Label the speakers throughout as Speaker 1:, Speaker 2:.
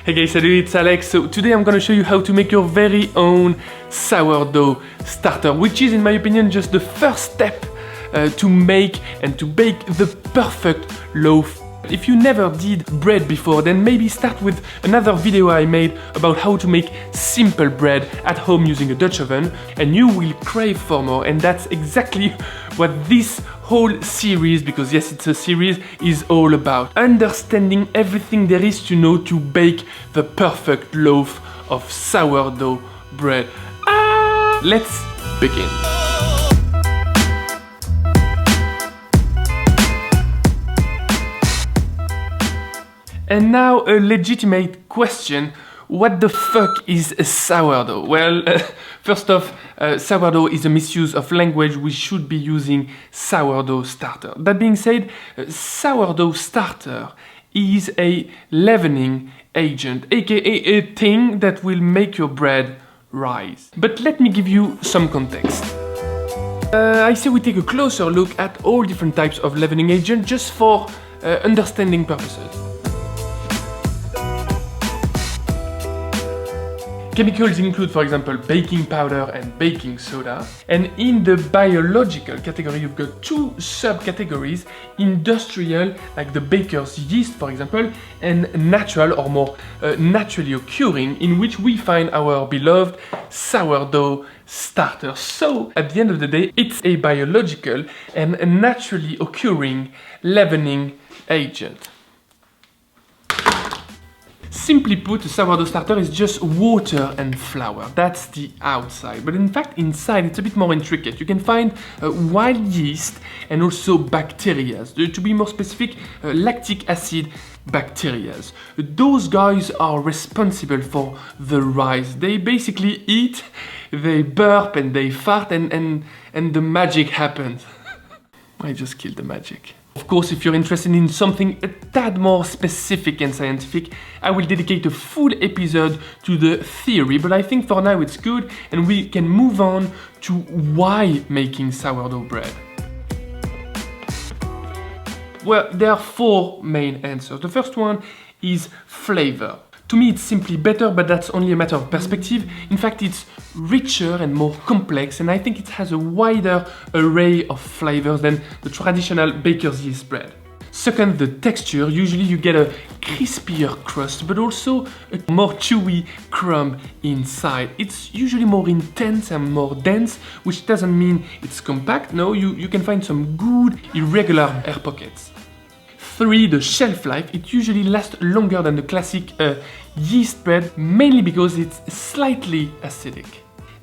Speaker 1: Hey guys, salut, it's Alex. So today I'm gonna show you how to make your very own sourdough starter, which is in my opinion just the first step to make and to bake the perfect loaf. If you never did bread before, then maybe start with another video I made about how to make simple bread at home using a Dutch oven, and you will crave for more. And that's exactly what this whole series, because yes, it's a series, is all about. Understanding everything there is to know to bake the perfect loaf of sourdough bread. Let's begin. And now a legitimate question, what the fuck is a sourdough? Well, first off, sourdough is a misuse of language. We should be using sourdough starter. That being said, sourdough starter is a leavening agent, aka a thing that will make your bread rise. But let me give you some context. I say we take a closer look at all different types of leavening agent just for understanding purposes. Chemicals include, for example, baking powder and baking soda. And in the biological category, you've got two subcategories: industrial, like the baker's yeast, for example, and natural, or more naturally occurring, in which we find our beloved sourdough starter. So, at the end of the day, it's a biological and a naturally occurring leavening agent. Simply put, a sourdough starter is just water and flour. That's the outside. But in fact, inside it's a bit more intricate. You can find wild yeast and also bacteria. To be more specific, lactic acid bacteria. Those guys are responsible for the rise. They basically eat, they burp and they fart, and the magic happens. I just killed the magic. Of course, if you're interested in something a tad more specific and scientific, I will dedicate a full episode to the theory, but I think for now it's good and we can move on to why making sourdough bread. Well, there are four main answers. The first one is flavor. To me, it's simply better, but that's only a matter of perspective. In fact, it's richer and more complex, and I think it has a wider array of flavors than the traditional baker's yeast bread. Second, the texture. Usually you get a crispier crust, but also a more chewy crumb inside. It's usually more intense and more dense, which doesn't mean it's compact. No, you can find some good irregular air pockets. 3, the shelf life. It usually lasts longer than the classic yeast bread, mainly because it's slightly acidic.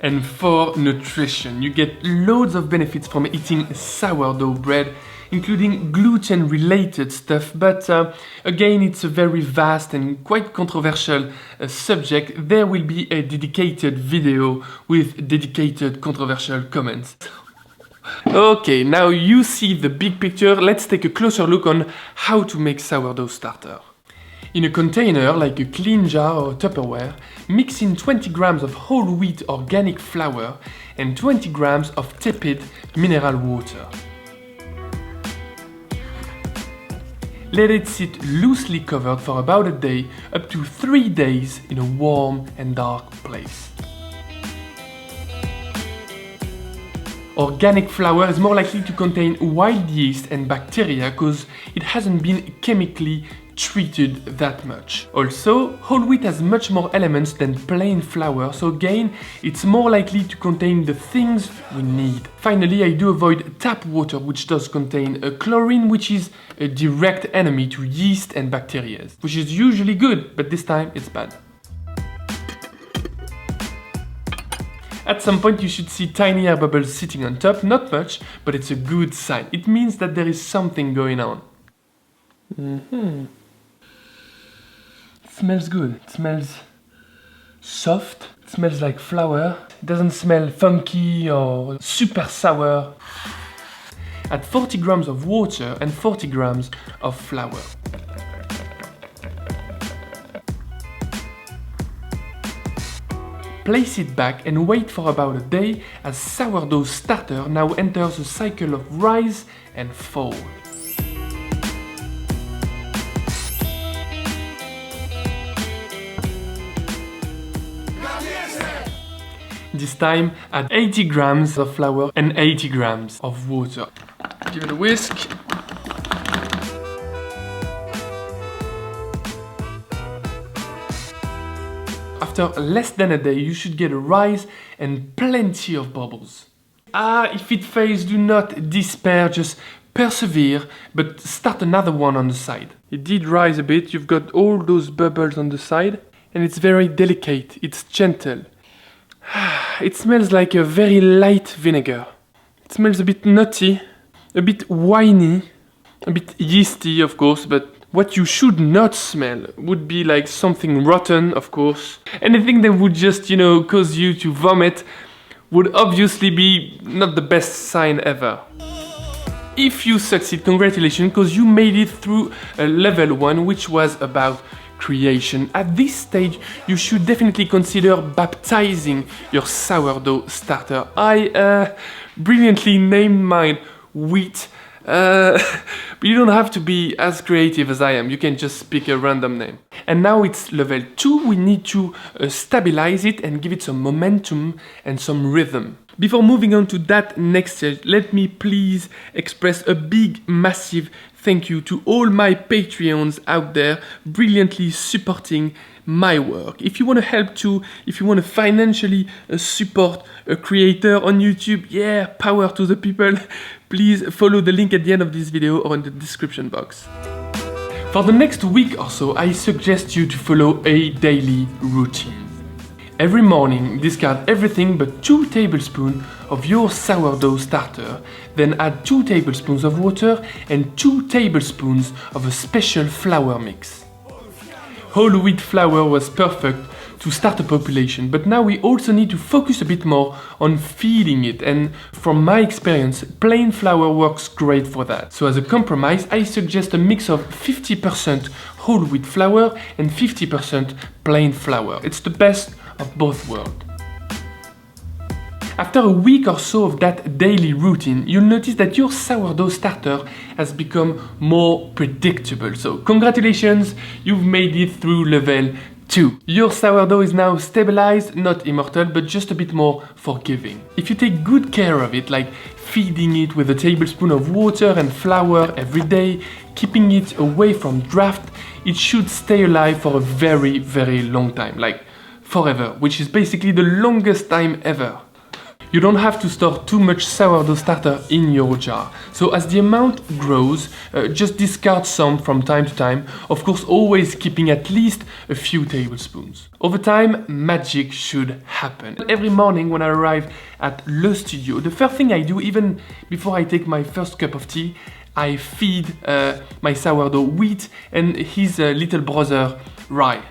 Speaker 1: And 4, nutrition. You get loads of benefits from eating sourdough bread, including gluten-related stuff, but again, it's a very vast and quite controversial subject. There will be a dedicated video with dedicated controversial comments. Okay, now you see the big picture. Let's take a closer look on how to make sourdough starter. In a container, like a clean jar or Tupperware, mix in 20 grams of whole wheat organic flour and 20 grams of tepid mineral water. Let it sit loosely covered for about a day, up to 3 days in a warm and dark place. Organic flour is more likely to contain wild yeast and bacteria because it hasn't been chemically treated that much. Also, whole wheat has much more elements than plain flour, so again, it's more likely to contain the things we need. Finally, I do avoid tap water, which does contain chlorine, which is a direct enemy to yeast and bacteria, which is usually good, but this time it's bad. At some point you should see tiny air bubbles sitting on top, not much, but it's a good sign. It means that there is something going on. It smells good. It smells soft. It smells like flour. It doesn't smell funky or super sour. Add 40 grams of water and 40 grams of flour. Place it back and wait for about a day as sourdough starter now enters a cycle of rise and fall. This time add 80 grams of flour and 80 grams of water. Give it a whisk. After less than a day, you should get a rise and plenty of bubbles. If it fails, do not despair, just persevere, but start another one on the side. It did rise a bit, you've got all those bubbles on the side, and it's very delicate, it's gentle. It smells like a very light vinegar. It smells a bit nutty, a bit winey, a bit yeasty, of course, but what you should not smell would be like something rotten, of course. Anything that would just, cause you to vomit would obviously be not the best sign ever. If you succeed, congratulations, because you made it through level 1, which was about creation. At this stage, you should definitely consider baptizing your sourdough starter. I brilliantly named mine Wheat. But you don't have to be as creative as I am, you can just pick a random name. And now it's level 2, we need to stabilize it and give it some momentum and some rhythm. Before moving on to that next stage, let me please express a big, massive thank you to all my Patreons out there brilliantly supporting my work. If you want to help too, if you want to financially support a creator on YouTube, yeah, power to the people, please follow the link at the end of this video or in the description box. For the next week or so, I suggest you to follow a daily routine. Every morning, discard everything but 2 tablespoons of your sourdough starter, then add 2 tablespoons of water and 2 tablespoons of a special flour mix. Whole wheat flour was perfect to start a population, but now we also need to focus a bit more on feeding it, and from my experience, plain flour works great for that. So as a compromise, I suggest a mix of 50% whole wheat flour and 50% plain flour. It's the best of both worlds. After a week or so of that daily routine, you'll notice that your sourdough starter has become more predictable. So congratulations, you've made it through level 2. Your sourdough is now stabilized, not immortal, but just a bit more forgiving. If you take good care of it, like feeding it with a tablespoon of water and flour every day, keeping it away from draft, it should stay alive for a very, very long time, like forever, which is basically the longest time ever. You don't have to store too much sourdough starter in your jar. So as the amount grows, just discard some from time to time, of course always keeping at least a few tablespoons. Over time, magic should happen. Every morning when I arrive at le studio, the first thing I do, even before I take my first cup of tea, I feed my sourdough Wheat and his little brother Rye.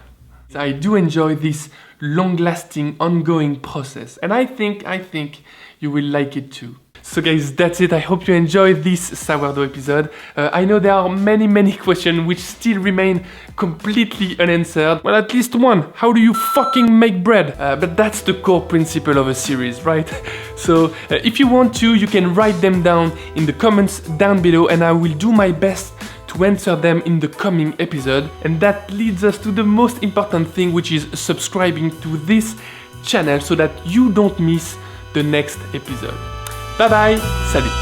Speaker 1: I do enjoy this long-lasting, ongoing process, and I think you will like it too. So guys, that's it. I hope you enjoyed this sourdough episode. I know there are many questions which still remain completely unanswered. Well, at least one. How do you fucking make bread? But that's the core principle of a series, right? So if you want to, you can write them down in the comments down below, and I will do my best to answer them in the coming episode. And that leads us to the most important thing, which is subscribing to this channel so that you don't miss the next episode. Bye bye, salut!